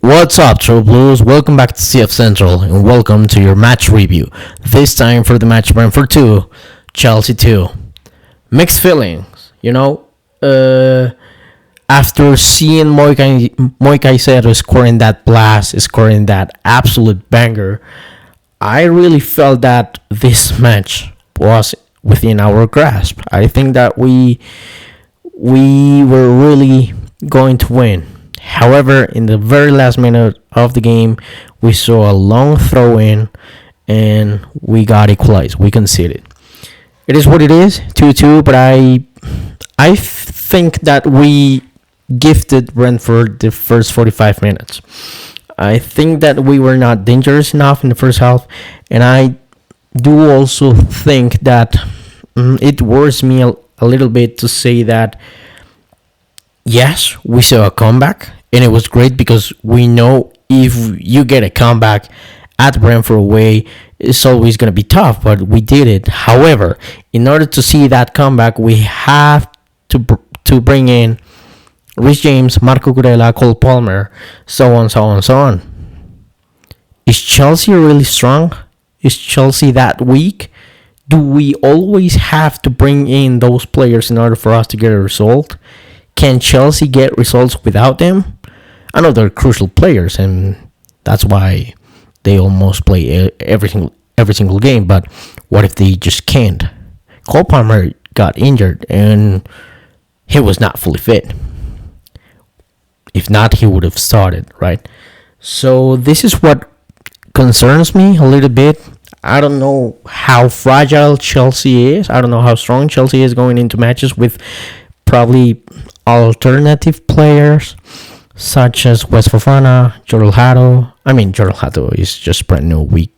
What's up, True Blues? Welcome back to CF Central and welcome to your match review. This time for the match Brentford 2, Chelsea 2. Mixed feelings, after seeing Moi Caicedo scoring that blast, scoring that absolute banger, I really felt that this match was within our grasp. I think that we were really going to win. However, in the very last minute of the game, we saw a long throw in and we got equalized. We conceded. It is what it is, 2-2, but I think that we gifted Brentford the first 45 minutes. I think that we were not dangerous enough in the first half, and I do also think that it worries me a little bit to say that yes, we saw a comeback, and it was great because we know if you get a comeback at Brentford away, it's always going to be tough, but we did it. However, in order to see that comeback, we have to bring in Reece James, Marco Kurela, Cole Palmer, so on. Is Chelsea really strong? Is Chelsea that weak? Do we always have to bring in those players in order for us to get a result? Can Chelsea get results without them? I know they're crucial players, and that's why they almost play every single game. But what if they just can't? Cole Palmer got injured, and he was not fully fit. If not, he would have started, right? So this is what concerns me a little bit. I don't know how fragile Chelsea is. I don't know how strong Chelsea is going into matches with probably alternative players such as West Fofana, Jorel Hato. I mean, Jorel Hato is just brand new. We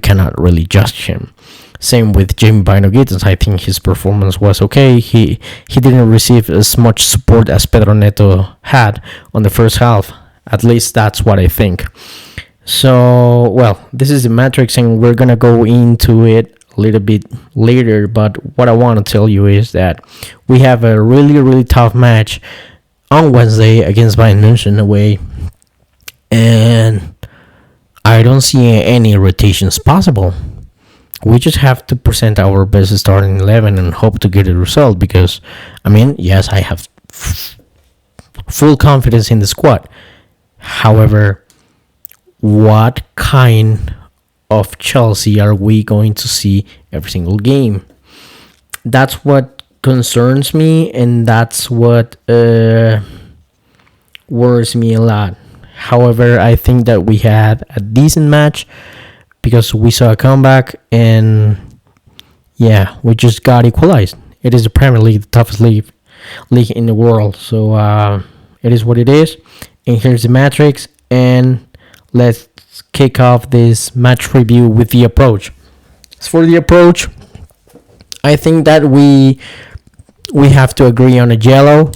cannot really judge him. Same with Jamie Bino-Gittens. I think his performance was okay. He didn't receive as much support as Pedro Neto had on the first half. At least that's what I think. So, well, this is the matrix, and we're gonna go into it a little bit later. But what I want to tell you is that we have a really tough match on Wednesday against Bayern München away, and I don't see any rotations possible. We just have to present our best starting 11 and hope to get a result because, I mean, yes, I have full confidence in the squad. However, what kind of Chelsea are we going to see every single game? That's what concerns me, and that's what worries me a lot. However, I think that we had a decent match because we saw a comeback, and yeah, we just got equalized. It is the Premier League, the toughest league in the world. So it is what it is. And here's the matrix, and let's kick off this match review with the approach. As for the approach, I think that we have to agree on a yellow.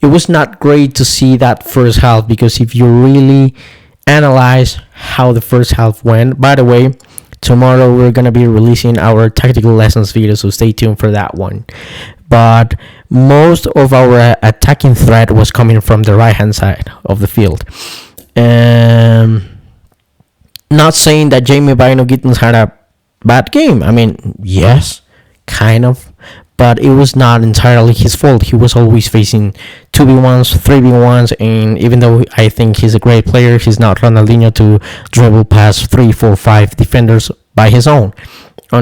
It was not great to see that first half because if you really analyze how the first half went, by the way, tomorrow we're going to be releasing our tactical lessons video, so stay tuned for that one. But most of our attacking threat was coming from the right hand side of the field. Not saying that Jamie Bino-Gittens had a bad game. I mean, yes, kind of, but it was not entirely his fault. He was always facing 2v1s, 3v1s, and even though I think he's a great player, he's not Ronaldinho to dribble past 3, 4, 5 defenders on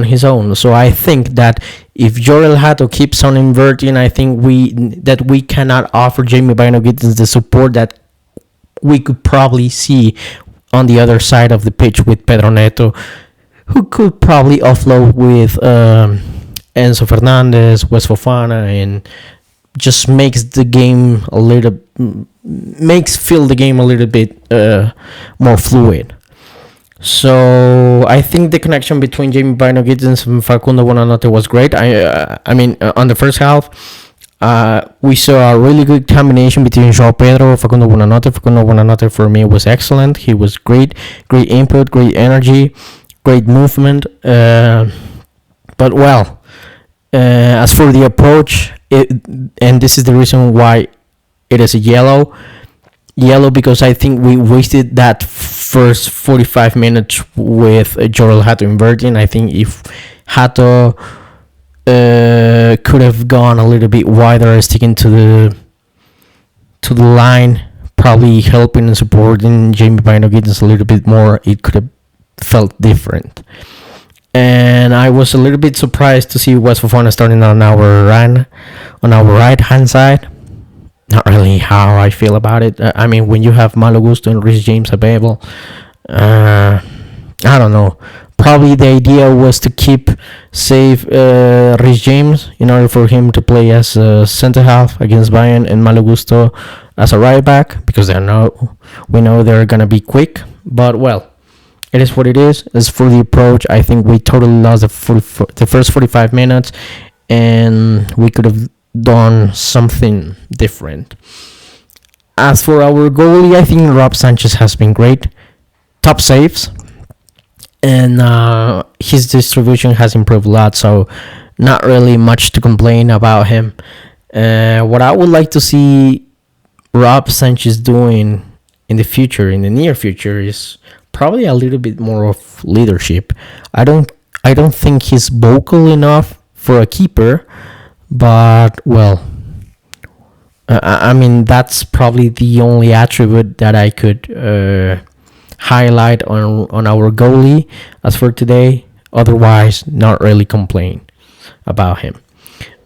his own. So I think that if Jorel Hato keeps on inverting, I think we cannot offer Jamie Bino-Gittens the support that we could probably see on the other side of the pitch with Pedro Neto, who could probably offload with Enzo Fernandez, West Fofana, and just makes feel the game a little bit more fluid. So I think the connection between Jamie Bino-Gittens and Facundo Buonanotte was great. I mean, on the first half, we saw a really good combination between João Pedro and Facundo Buonanotte. Facundo Buonanotte for me was excellent. He was great input, great energy, great movement. But well, as for the approach, and this is the reason why it is a yellow. yellow because I think we wasted that first 45 minutes with Joel Hato inverting. I think if Hato could have gone a little bit wider, sticking to the line, probably helping and supporting Jamie Bino Giddens a little bit more, it could have felt different. And I was a little bit surprised to see West Fofana starting on our right hand side. Not really how I feel about it. I mean, when you have Malo Gusto and Rhys James available, I don't know. Probably the idea was to save Rhys James in order for him to play as a centre half against Bayern, and Malo Gusto as a right back, because we know they're gonna be quick. But well, it is what it is. As for the approach, I think we totally lost the first 45 minutes, and we could have done something different. As for our goalie, I think Rob Sanchez has been great. Top saves, and his distribution has improved a lot, so not really much to complain about him. What I would like to see Rob Sanchez doing in the near future, is probably a little bit more of leadership. I don't think he's vocal enough for a keeper, but well, I mean, that's probably the only attribute that I could highlight on our goalie as for today. Otherwise, not really complain about him.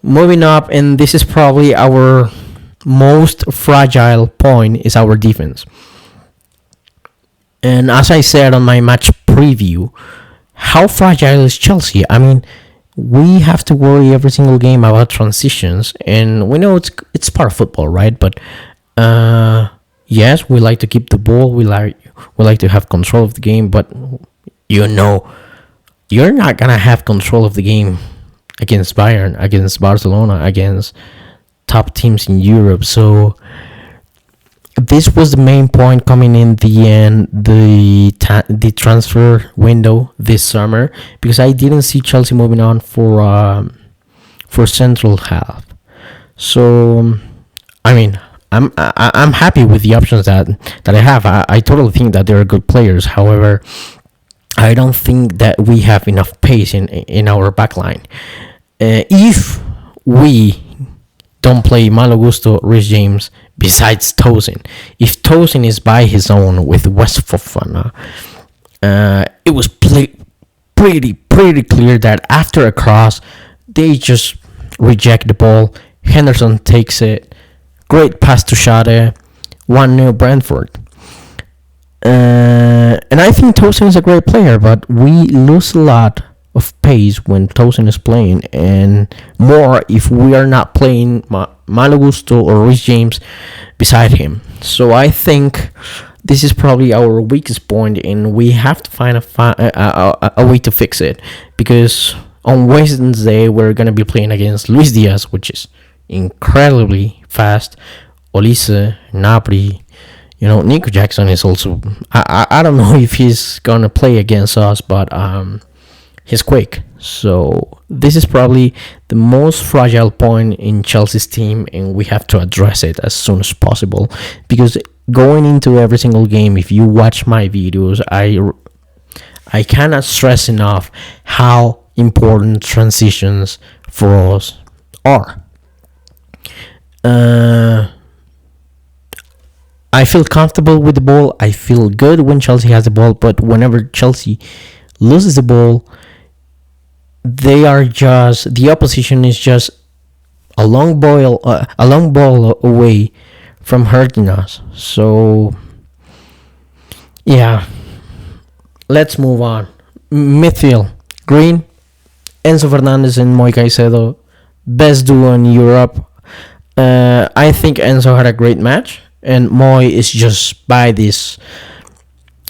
Moving up, and this is probably our most fragile point, is our defense. And as I said on my match preview, how fragile is Chelsea? I mean, we have to worry every single game about transitions, and we know it's part of football, right? But yes, we like to keep the ball. We like to have control of the game, but you're not gonna have control of the game against Bayern, against Barcelona, against top teams in Europe. So this was the main point coming in the end, the transfer window this summer, because I didn't see Chelsea moving on for central half. So I mean, I'm happy with the options that I have. I totally think that they're good players. However, I don't think that we have enough pace in our backline. If we don't play Malo Gusto, Rhys James, besides Tosin. If Tosin is by his own with West Fofana, it was pretty clear that after a cross, they just reject the ball. Henderson takes it. Great pass to Schade. 1-0 Brentford. And I think Tosin is a great player, but we lose a lot of pace when Tosin is playing, and more if we are not playing Malo Gusto or Rhys James beside him. So I think this is probably our weakest point, and we have to find a way to fix it, because on Wednesday we're going to be playing against Luis Diaz, which is incredibly fast. Olise, Gnabry, Nico Jackson is also, I don't know if he's going to play against us, but he's quick. So this is probably the most fragile point in Chelsea's team, and we have to address it as soon as possible, because going into every single game, if you watch my videos, I cannot stress enough how important transitions for us are. I feel comfortable with the ball. I feel good when Chelsea has the ball, but whenever Chelsea loses the ball, the opposition is just a long ball away from hurting us. So yeah, let's move on. Midfield: Green, Enzo Fernandez and Moi Caicedo, best duo in Europe. I think Enzo had a great match, and Moi is just by this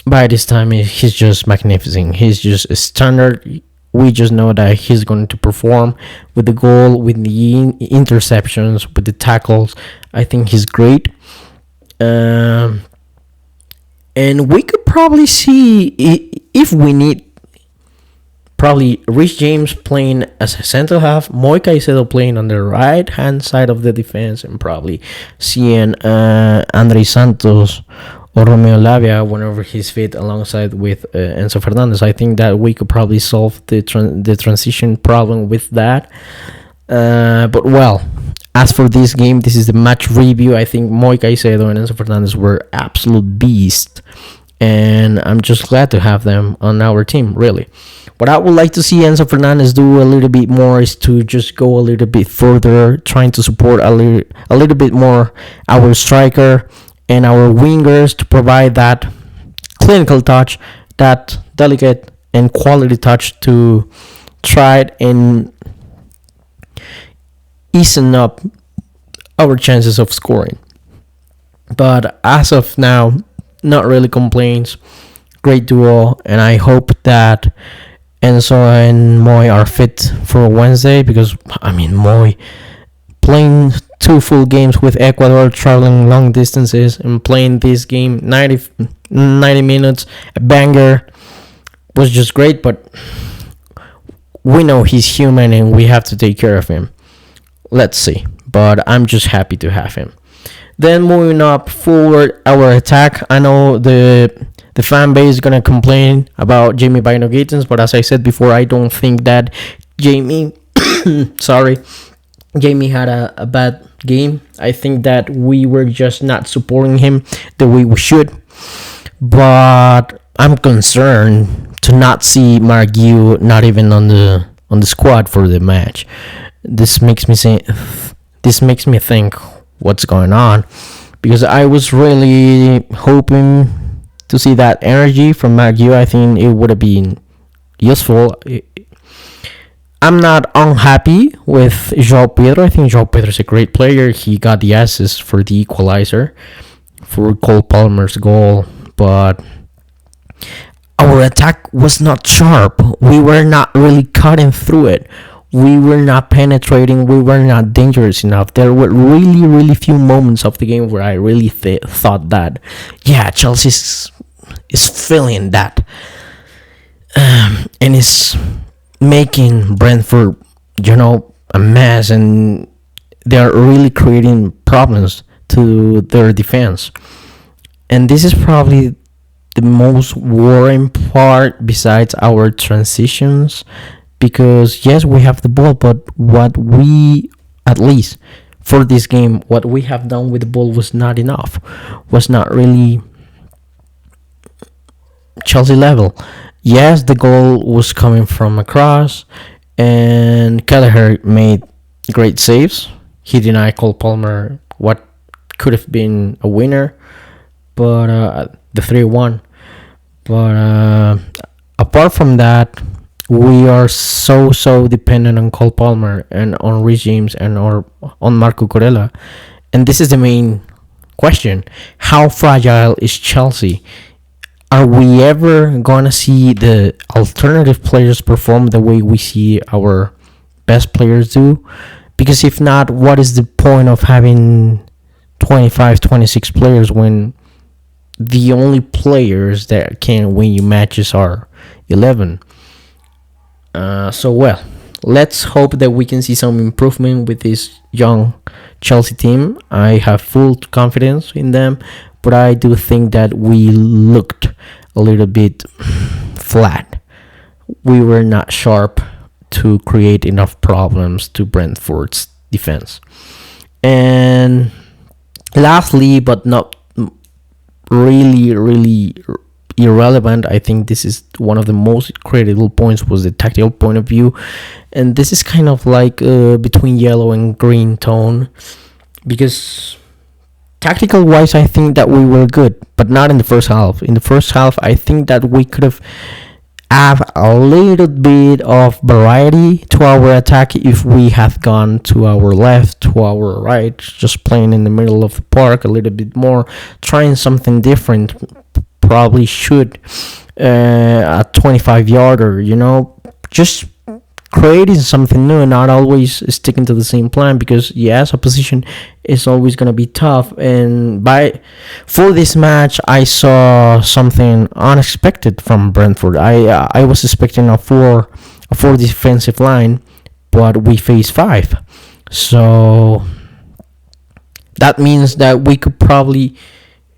time he's just magnificent. He's just a standard. We just know that he's going to perform with the goal, with the interceptions, with the tackles. I think he's great. And we could probably see, if we need probably Rich James playing as a central half, Moi Caicedo playing on the right hand side of the defense, and probably seeing Andre Santos or Romeo Lavia whenever he's fit alongside with Enzo Fernandez. I think that we could probably solve the transition problem with that. But well, as for this game, this is the match review. I think Moi Caicedo and Enzo Fernandez were absolute beasts, and I'm just glad to have them on our team, really. What I would like to see Enzo Fernandez do a little bit more is to just go a little bit further, trying to support a little bit more our striker and our wingers to provide that clinical touch, that delicate and quality touch to try and easing up our chances of scoring. But as of now, not really complaints. Great duo, and I hope that Enzo and Moi are fit for Wednesday, because Moi playing 2 full games with Ecuador, traveling long distances, and playing this game 90 minutes, a banger, was just great. But we know he's human and we have to take care of him. Let's see, but I'm just happy to have him. Then moving up forward, our attack. I know the fan base is gonna complain about Jamie Bino Gittens, but as I said before, I don't think that Jamie had a bad game. I think that we were just not supporting him the way we should. But I'm concerned to not see Margue not even on the squad for the match. This makes me think what's going on, because I was really hoping to see that energy from Margue. I think it would have been useful. I'm not unhappy with João Pedro. I think João Pedro is a great player. He got the assist for the equalizer for Cole Palmer's goal, but our attack was not sharp. We were not really cutting through it. We were not penetrating. We were not dangerous enough. There were really, really few moments of the game where I really thought that, yeah, Chelsea is feeling that, and is making Brentford, a mess, and they are really creating problems to their defense. And this is probably the most worrying part besides our transitions, because yes, we have the ball, but what we, at least for this game, what we have done with the ball was not enough, was not really Chelsea level. Yes, the goal was coming from across, and Kelleher made great saves. He denied Cole Palmer what could have been a winner, but the 3-1. But apart from that, we are so dependent on Cole Palmer and on Rhys James and on Marco Corella. And this is the main question. How fragile is Chelsea? Are we ever going to see the alternative players perform the way we see our best players do? Because if not, what is the point of having 25, 26 players when the only players that can win you matches are 11? So let's hope that we can see some improvement with this young Chelsea team. I have full confidence in them, but I do think that we looked a little bit flat. We were not sharp to create enough problems to Brentford's defense. And lastly, but not really irrelevant, I think this is one of the most critical points, was the tactical point of view. And this is kind of like between yellow and green tone, because tactical wise, I think that we were good, but not in the first half. In the first half, I think that we could have a little bit of variety to our attack if we had gone to our left, to our right, just playing in the middle of the park a little bit more, trying something different. Probably should a 25-yarder, just creating something new and not always sticking to the same plan, because yes, opposition is always going to be tough. And for this match, I saw something unexpected from Brentford. I was expecting a four defensive line, but we faced five. So that means that we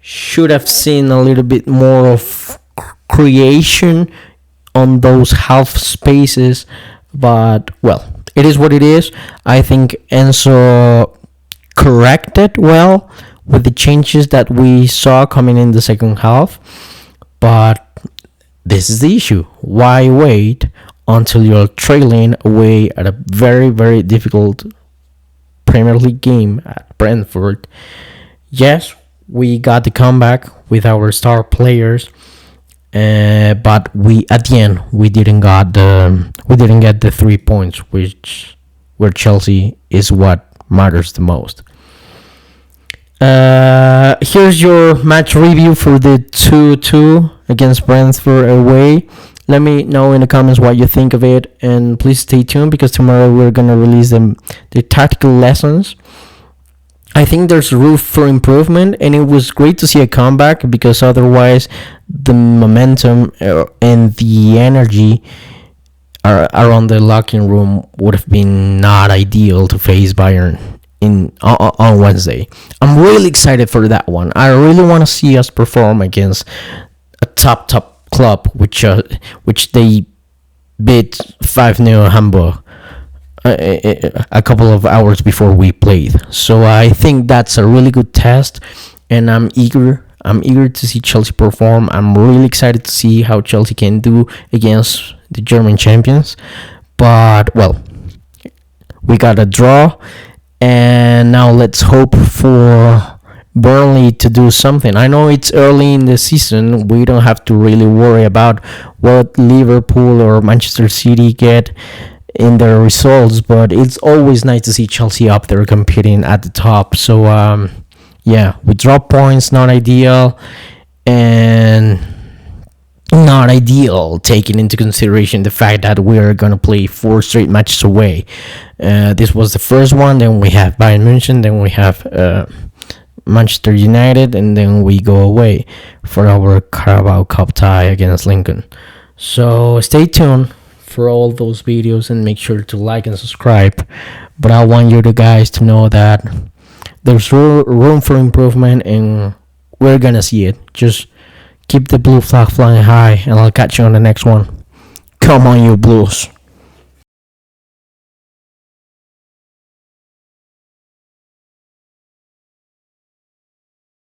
should have seen a little bit more of creation on those half spaces. But well, it is what it is. I think Enzo corrected well with the changes that we saw coming in the second half. But this is the issue. Why wait until you're trailing away at a very, very difficult Premier League game at Brentford? Yes, we got the comeback with our star players. But at the end we didn't get the 3 points, where Chelsea is what matters the most. Here's your match review for the 2-2 against Brentford away. Let me know in the comments what you think of it, and please stay tuned, because tomorrow we're gonna release the tactical lessons. I think there's room for improvement, and it was great to see a comeback, because otherwise the momentum and the energy around the locker room would have been not ideal to face Bayern on Wednesday. I'm really excited for that one. I really want to see us perform against a top club, which they beat 5-0 Hamburg a couple of hours before we played. So I think that's a really good test, and I'm eager to see Chelsea perform. I'm really excited to see how Chelsea can do against the German champions. But well, we got a draw, and now let's hope for Burnley to do something. I know it's early in the season. We don't have to really worry about what Liverpool or Manchester City get in their results, but it's always nice to see Chelsea up there competing at the top. So yeah, we drop points, not ideal, and not ideal taking into consideration the fact that we're gonna play 4 straight matches away. This was the first one, then we have Bayern München, then we have Manchester United, and then we go away for our Carabao Cup tie against Lincoln. So stay tuned for all those videos, and make sure to like and subscribe. But I want you guys to know that there's room for improvement, and we're gonna see it. Just keep the blue flag flying high, and I'll catch you on the next one. Come on, you Blues.